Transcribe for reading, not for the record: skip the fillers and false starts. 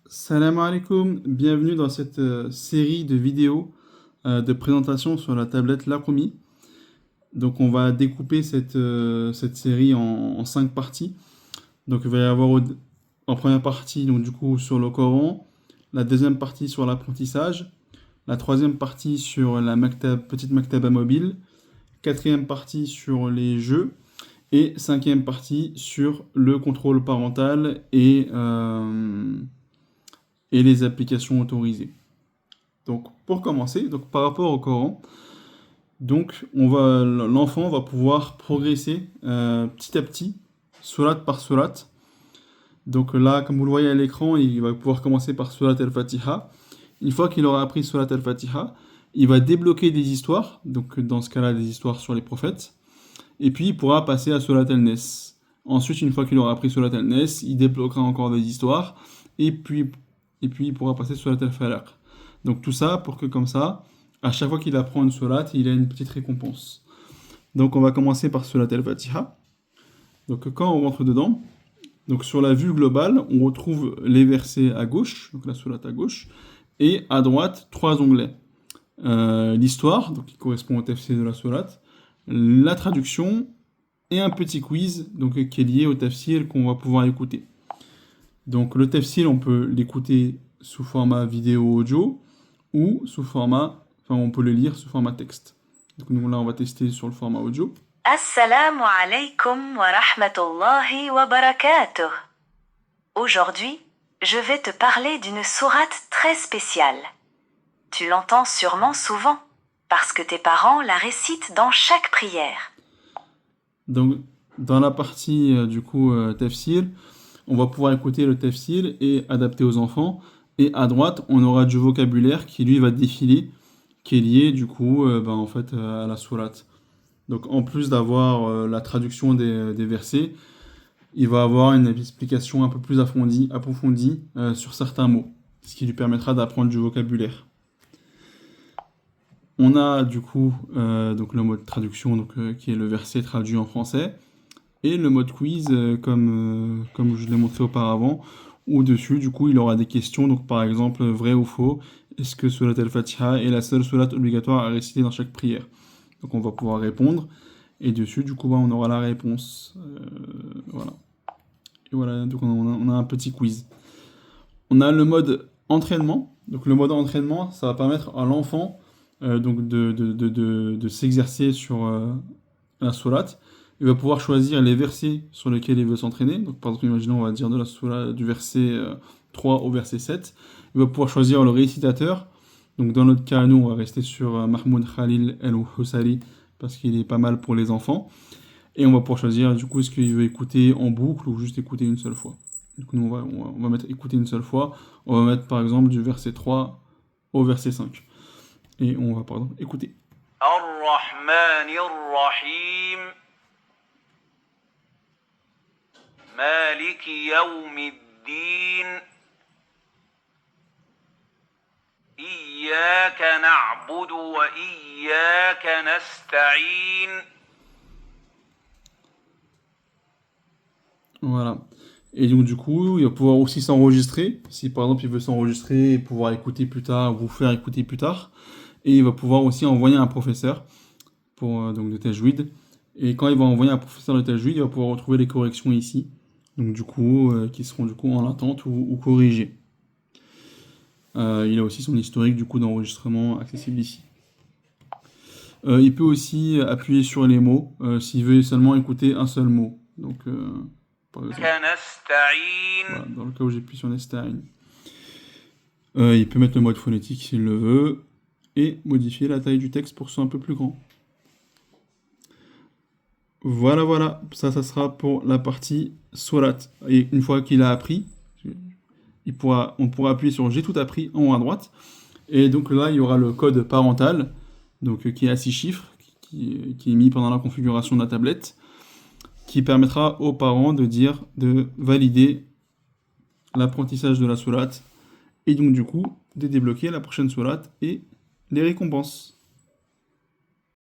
Salam alaikum, bienvenue dans cette série de vidéos de présentation sur la tablette Laqumi. Donc on va découper cette série en 5 parties. Donc il va y avoir en première partie donc du coup sur le Coran, la deuxième partie sur l'apprentissage, la troisième partie sur la petite maktaba mobile, quatrième partie sur les jeux et cinquième partie sur le contrôle parental et les applications autorisées. Donc, pour commencer, donc par rapport au Coran, donc l'enfant va pouvoir progresser petit à petit, surat par surat. Donc là, comme vous le voyez à l'écran, il va pouvoir commencer par surat al-Fatiha. Une fois qu'il aura appris surat al-Fatiha, il va débloquer des histoires, donc dans ce cas-là, des histoires sur les prophètes. Et puis, il pourra passer à surat al-Nes. Ensuite, une fois qu'il aura appris surat al-Nes, il débloquera encore des histoires. Et puis, il pourra passer surat al-Falaq. Donc tout ça pour que comme ça, à chaque fois qu'il apprend une sourate, il a une petite récompense. Donc on va commencer par surat al-Fatiha. Donc quand on rentre dedans, donc sur la vue globale, on retrouve les versets à gauche, donc la sourate à gauche, et à droite, 3 onglets. L'histoire, donc qui correspond au tafsir de la sourate, la traduction, et un petit quiz, donc qui est lié au tafsir qu'on va pouvoir écouter. Donc le tafsir, on peut l'écouter sous format vidéo audio, ou on peut le lire sous format texte. Donc nous là, on va tester sur le format audio. Assalamu alaikum wa rahmatullahi wa barakatuh. Aujourd'hui, je vais te parler d'une sourate très spéciale. Tu l'entends sûrement souvent, parce que tes parents la récitent dans chaque prière. Donc dans la partie tafsir, on va pouvoir écouter le tafsir et adapter aux enfants. Et à droite, on aura du vocabulaire qui lui va défiler, qui est lié à la sourate. Donc en plus d'avoir la traduction des versets, il va avoir une explication un peu plus approfondie sur certains mots, ce qui lui permettra d'apprendre du vocabulaire. On a donc le mode traduction qui est le verset traduit en français et le mode quiz comme je l'ai montré auparavant où dessus du coup il aura des questions, donc par exemple vrai ou faux, est-ce que surat al-Fatiha est la seule sourate obligatoire à réciter dans chaque prière. Donc on va pouvoir répondre et dessus du coup on aura la réponse. Voilà. Et voilà, donc on a un petit quiz. On a le mode entraînement. Donc le mode entraînement, ça va permettre à l'enfant de s'exercer sur la sourate. Il va pouvoir choisir les versets sur lesquels il veut s'entraîner. Donc par exemple, imaginons, on va dire de la sourate du verset 3 au verset 7. Il va pouvoir choisir le récitateur. Donc dans notre cas, nous, on va rester sur Mahmoud Khalil El-Houssari parce qu'il est pas mal pour les enfants. Et on va pouvoir choisir du coup est-ce qu'il veut écouter en boucle ou juste écouter une seule fois. Du coup, nous, on va mettre écouter une seule fois. On va mettre par exemple du verset 3 au verset 5. Et on va par exemple écouter. Ar-Rahman Ar-Rahim Maliki Yawmiddin Iyyaka na'budu wa iyyaka nasta'in. Voilà. Et donc du coup, il va pouvoir aussi s'enregistrer. Si par exemple il veut s'enregistrer et pouvoir écouter plus tard, vous faire écouter plus tard. Et il va pouvoir aussi envoyer un professeur pour donc de tajwid. Et quand il va envoyer un professeur de tajwid, il va pouvoir retrouver les corrections ici. Donc du coup, qui seront du coup en attente ou corrigées. Il a aussi son historique du coup d'enregistrement accessible ici. Il peut aussi appuyer sur les mots s'il veut seulement écouter un seul mot. Donc par exemple, voilà, dans le cas où j'appuie sur Nesta'in. Il peut mettre le mode phonétique s'il le veut et modifier la taille du texte pour que ce soit un peu plus grand. Voilà, ça sera pour la partie sourate. Et une fois qu'il a appris, on pourra appuyer sur j'ai tout appris en haut à droite. Et donc là, il y aura le code parental, donc qui est à 6 chiffres, qui est mis pendant la configuration de la tablette, qui permettra aux parents de valider l'apprentissage de la sourate et donc du coup de débloquer la prochaine sourate et les récompenses.